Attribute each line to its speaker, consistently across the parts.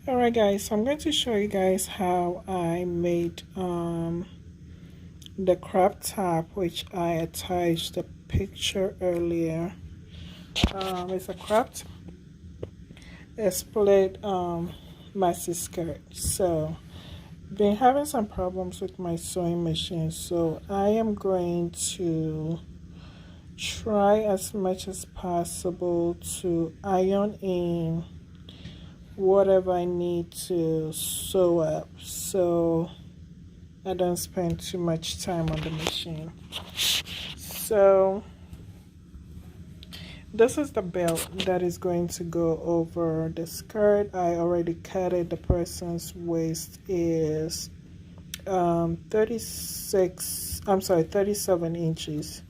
Speaker 1: Alright guys, so I'm going to show you guys how I made the crop top, which I attached the picture earlier. It's a cropped, a split maxi skirt. So been having some problems with my sewing machine, so I am going to try as much as possible to iron in whatever I need to sew up so I don't spend too much time on the machine. So this is the belt that is going to go over the skirt. I already cut it. The person's waist is 37 inches.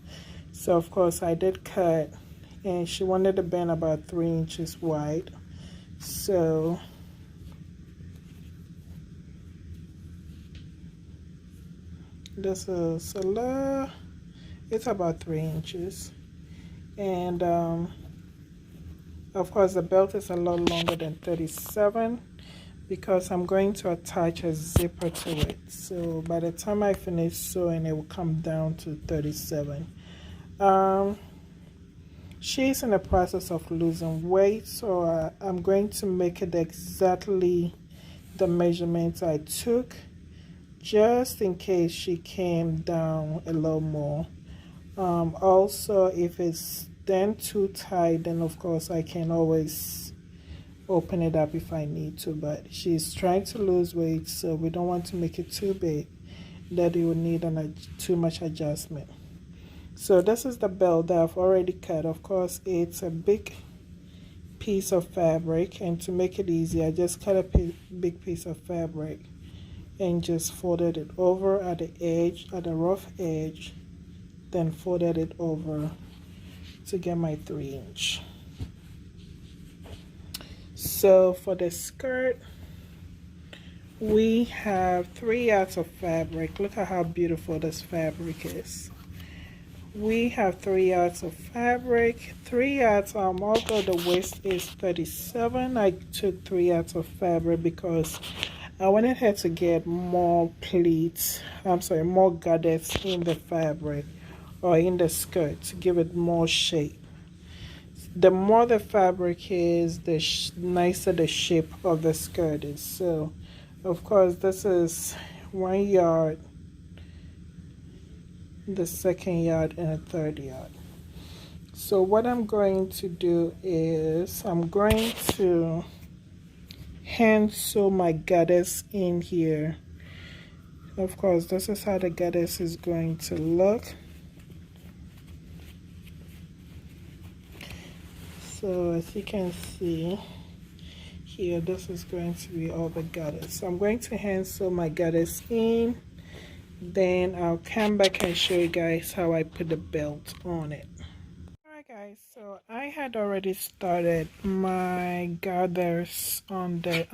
Speaker 1: So of course I did cut, and she wanted the band about 3 inches wide. So this is it's about 3 inches, and of course the belt is a lot longer than 37 because I'm going to attach a zipper to it. So by the time I finish sewing, it will come down to 37. She's in the process of losing weight, so I'm going to make it exactly the measurements I took, just in case she came down a little more. Also, if it's then too tight, then of course I can always open it up if I need to, but she's trying to lose weight, so we don't want to make it too big that it would need too much adjustment. So this is the belt that I've already cut. Of course, it's a big piece of fabric, and to make it easy, I just cut a big piece of fabric and just folded it over at the edge, at the rough edge, then folded it over to get my 3-inch. So for the skirt, we have 3 yards of fabric. Look at how beautiful this fabric is. We have 3 yards of fabric. 3 yards, although the waist is 37, I took 3 yards of fabric because I wanted her to get more pleats, more gathers in the fabric or in the skirt to give it more shape. The more the fabric is, the nicer the shape of the skirt is. So of course this is 1 yard, the second yard, and a third yard. So what I'm going to do is I'm going to hand sew my goddess in here. Of course, this is how the goddess is going to look. So as you can see here, this is going to be all the goddess. So I'm going to hand sew my goddess in, then I'll come back and show you guys how I put the belt on it. Alright guys, so I had already started my gathers on the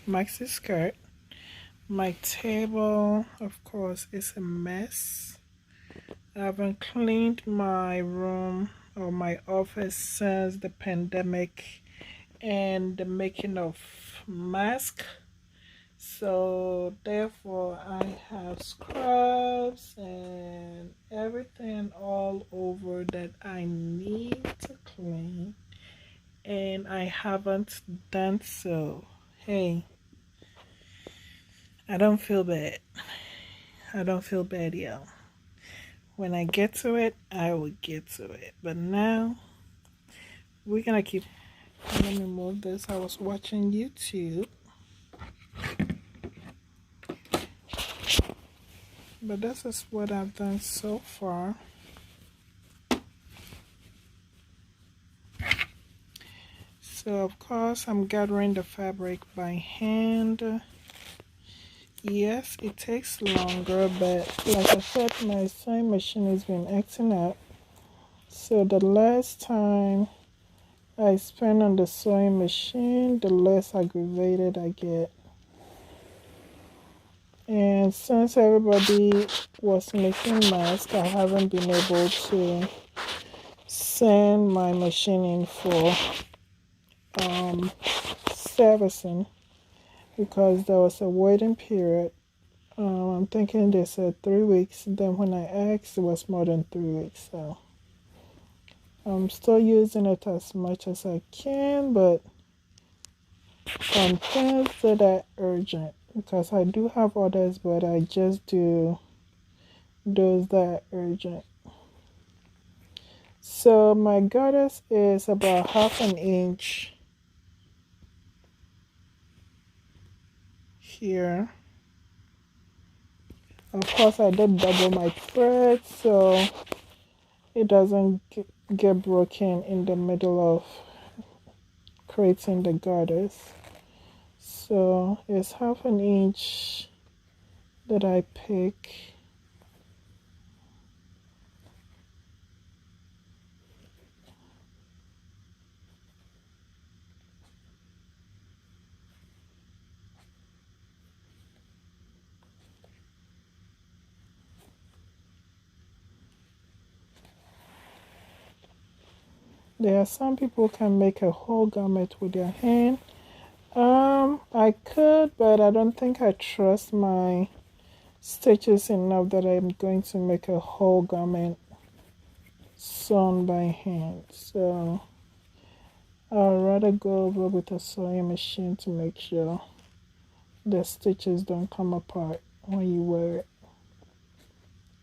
Speaker 1: maxi skirt. My table, of course, is a mess. I haven't cleaned my room or my office since the pandemic and the making of mask. So therefore I have scrubs and everything all over that I need to clean, and I haven't done so. Hey, I don't feel bad. I don't feel bad, y'all. When I get to it, I will get to it. But now we're gonna keep. Let me move this. I was watching YouTube. But this is what I've done so far. So of course I'm gathering the fabric by hand. Yes, it takes longer, but like I said, my sewing machine has been acting up. So the less time I spend on the sewing machine, the less aggravated I get. And since everybody was making masks, I haven't been able to send my machine in for servicing. because there was a waiting period. I'm thinking they said 3 weeks. Then when I asked, it was more than 3 weeks. So I'm still using it as much as I can, but some things that are urgent, because I do have others, but I just do those that are urgent. So my goddess is about 1/2 inch here. Of course, I did double my thread so it doesn't get broken in the middle of creating the goddess. So it's 1/2 inch that I pick. There are some people can make a whole garment with their hand. I could, but I don't think I trust my stitches enough that I'm going to make a whole garment sewn by hand. So I'd rather go over with a sewing machine to make sure the stitches don't come apart when you wear it.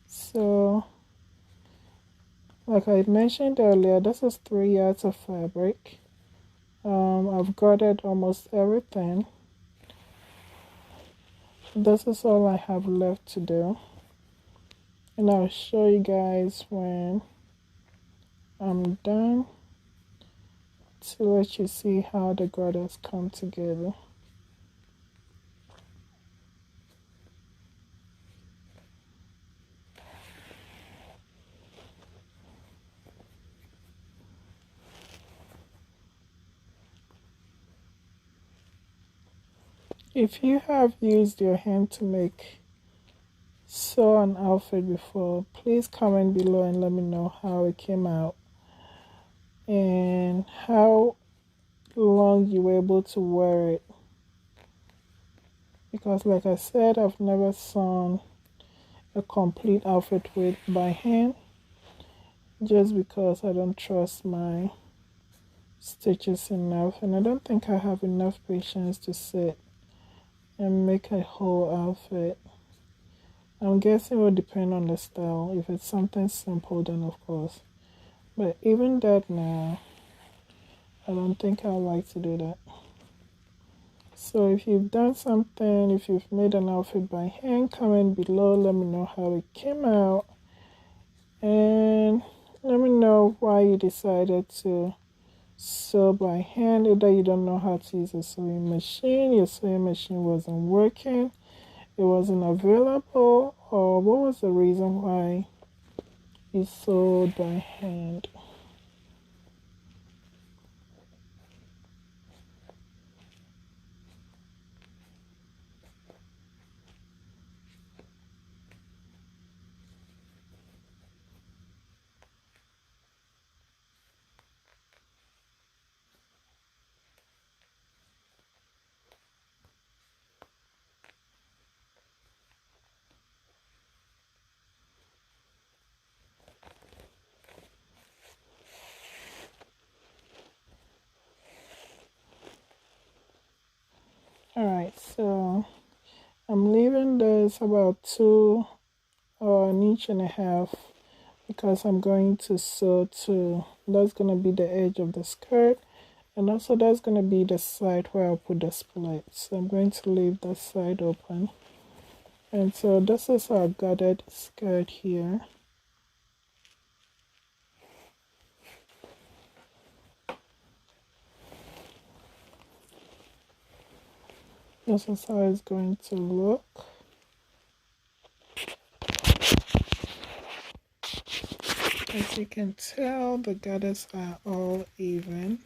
Speaker 1: So like I mentioned earlier, this is 3 yards of fabric. I've gathered almost everything. This is all I have left to do, and I'll show you guys when I'm done to let you see how the garters come together. If you have used your hand to sew an outfit before, please comment below and let me know how it came out and how long you were able to wear it. Because like I said, I've never sewn a complete outfit by hand, just because I don't trust my stitches enough, and I don't think I have enough patience to sit and make a whole outfit. I'm guessing it will depend on the style. If it's something simple, then of course, but even that now, I don't think I like to do that. So if you've done something, if you've made an outfit by hand, comment below, let me know how it came out, and let me know why you decided to sew by hand. Either you don't know how to use a sewing machine, your sewing machine wasn't working, it wasn't available, or what was the reason why you sewed by hand. Alright, so I'm leaving this about 2 or an inch and a half, because I'm going to sew to, that's going to be the edge of the skirt, and also that's going to be the side where I'll put the split. So I'm going to leave that side open. And so this is our gathered skirt here. This is how it's going to look. As you can tell, the gathers are all even.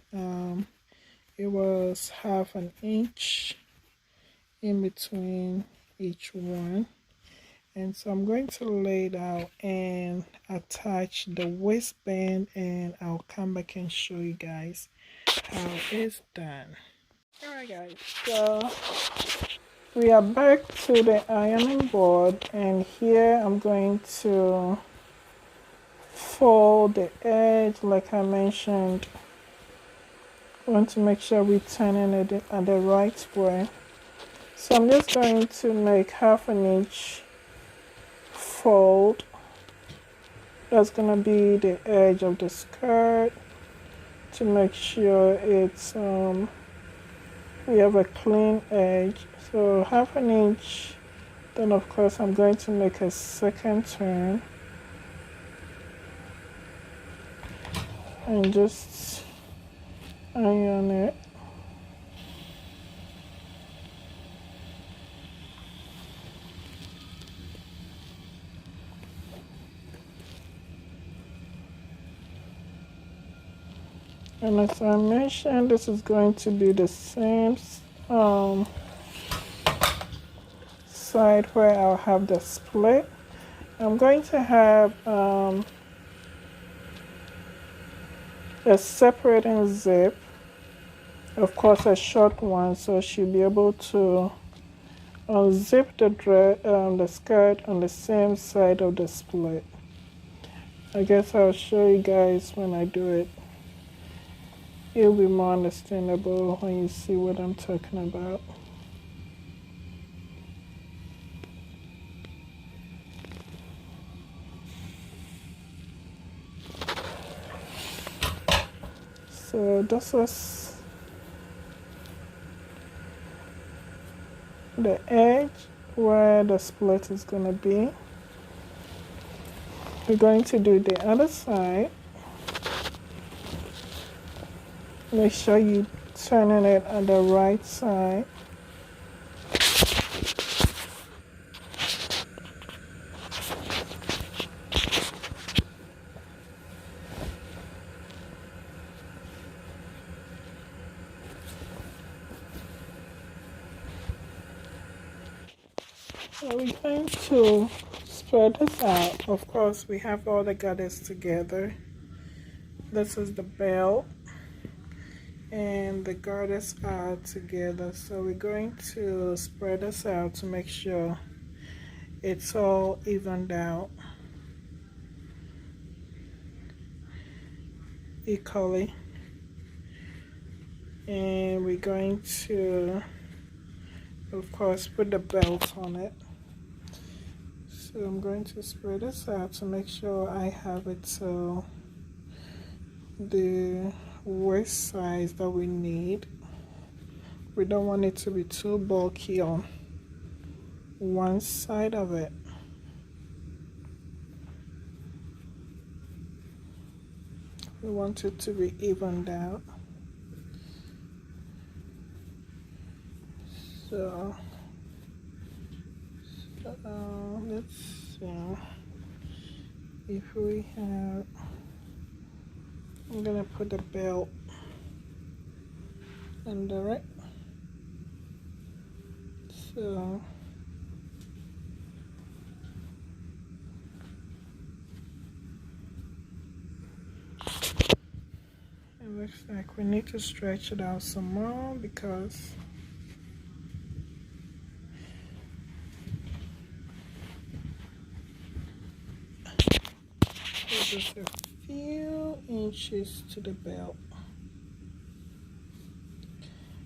Speaker 1: It was 1/2 inch in between each one. And so I'm going to lay it out and attach the waistband, and I'll come back and show you guys how it's done. Alright guys, so we are back to the ironing board, and here I'm going to fold the edge like I mentioned. I want to make sure we turn it at the right way. So I'm just going to make 1/2 inch fold. That's going to be the edge of the skirt to make sure it's we have a clean edge. So 1/2 inch, then of course I'm going to make a second turn and just iron it. And as I mentioned, this is going to be the same side where I'll have the split. I'm going to have a separating zip, of course a short one, so she'll be able to unzip the skirt on the same side of the split. I guess I'll show you guys when I do it. It'll be more understandable when you see what I'm talking about. So this is the edge where the split is going to be. We're going to do the other side. Make sure you turning it on the right side. So we're going to spread this out. Of course, we have all the gathers together. This is the belt, and the garters are together. So we're going to spread this out to make sure it's all evened out equally. And we're going to, of course, put the belt on it. So I'm going to spread this out to make sure I have it so the waist size that we need. We don't want it to be too bulky on one side of it. We want it to be evened out. So let's see if we have, I'm gonna put the belt under it. So it looks like we need to stretch it out some more because there's just a few inches to the belt.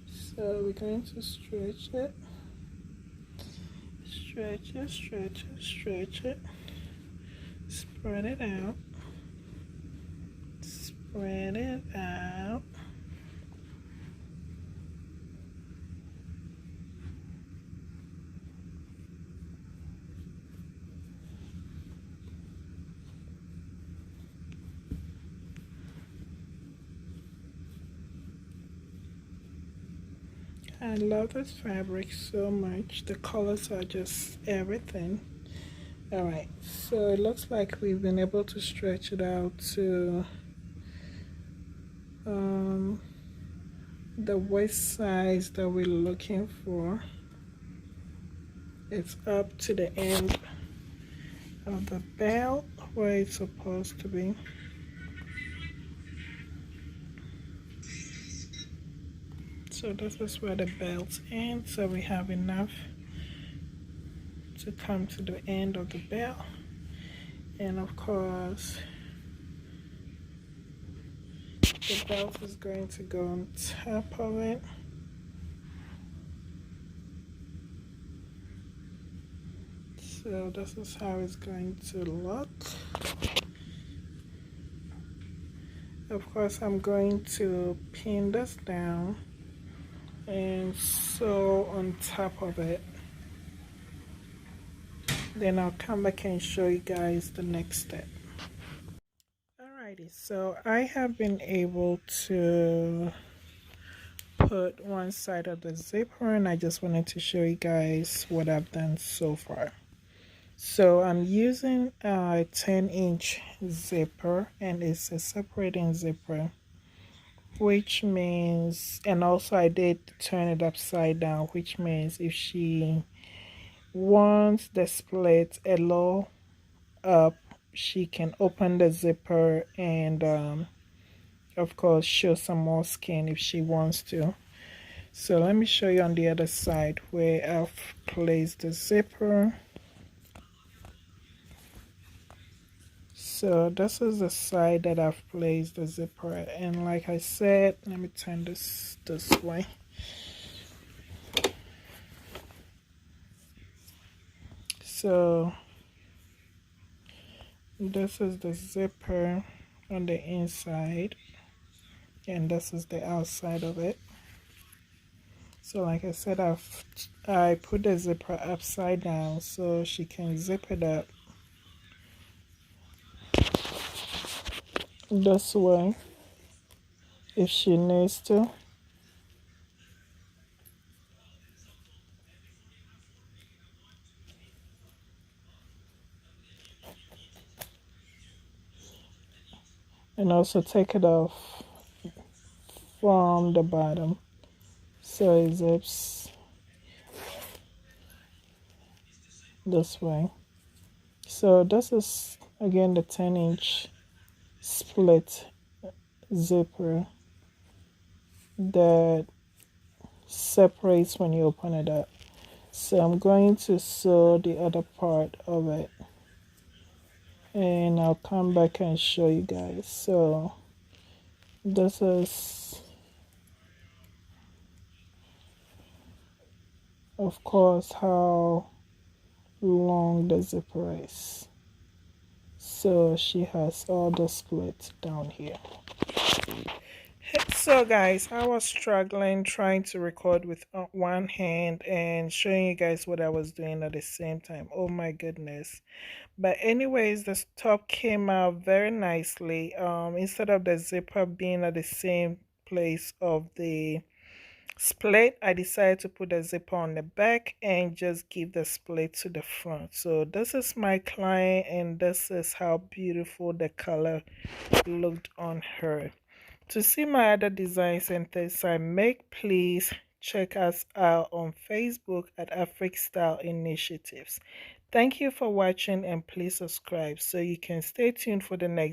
Speaker 1: So we're going to stretch it. Stretch it, stretch it, stretch it. Spread it out. Spread it out. I love this fabric so much. The colors are just everything. Alright, so it looks like we've been able to stretch it out to the waist size that we're looking for. It's up to the end of the belt where it's supposed to be. So this is where the belt ends, so we have enough to come to the end of the belt. And of course the belt is going to go on top of it. So this is how it's going to look. Of course I'm going to pin this down and sew on top of it. Then I'll come back and show you guys the next step. Alrighty, so I have been able to put one side of the zipper, and I just wanted to show you guys what I've done so far. So I'm using a 10-inch zipper, and it's a separating zipper, which means, and also I did turn it upside down, which means if she wants the split a little up, she can open the zipper and of course show some more skin if she wants to. So let me show you on the other side where I've placed the zipper. So this is the side that I've placed the zipper, and like I said, let me turn this way. So this is the zipper on the inside, and this is the outside of it. So like I said, I put the zipper upside down so she can zip it up this way if she needs to. And also take it off from the bottom so it zips this way. So this is again the 10-inch split zipper that separates when you open it up. So I'm going to sew the other part of it, and I'll come back and show you guys. So this is of course how long the zipper is. So she has all the splits down here. So guys, I was struggling trying to record with one hand and showing you guys what I was doing at the same time. Oh my goodness. But anyways, the top came out very nicely. Instead of the zipper being at the same place of the split, I decided to put the zipper on the back and just give the split to the front. So this is my client, and this is how beautiful the color looked on her. To see my other designs and things I make, please check us out on Facebook at Afric Style Initiatives. Thank you for watching, and please subscribe so you can stay tuned for the next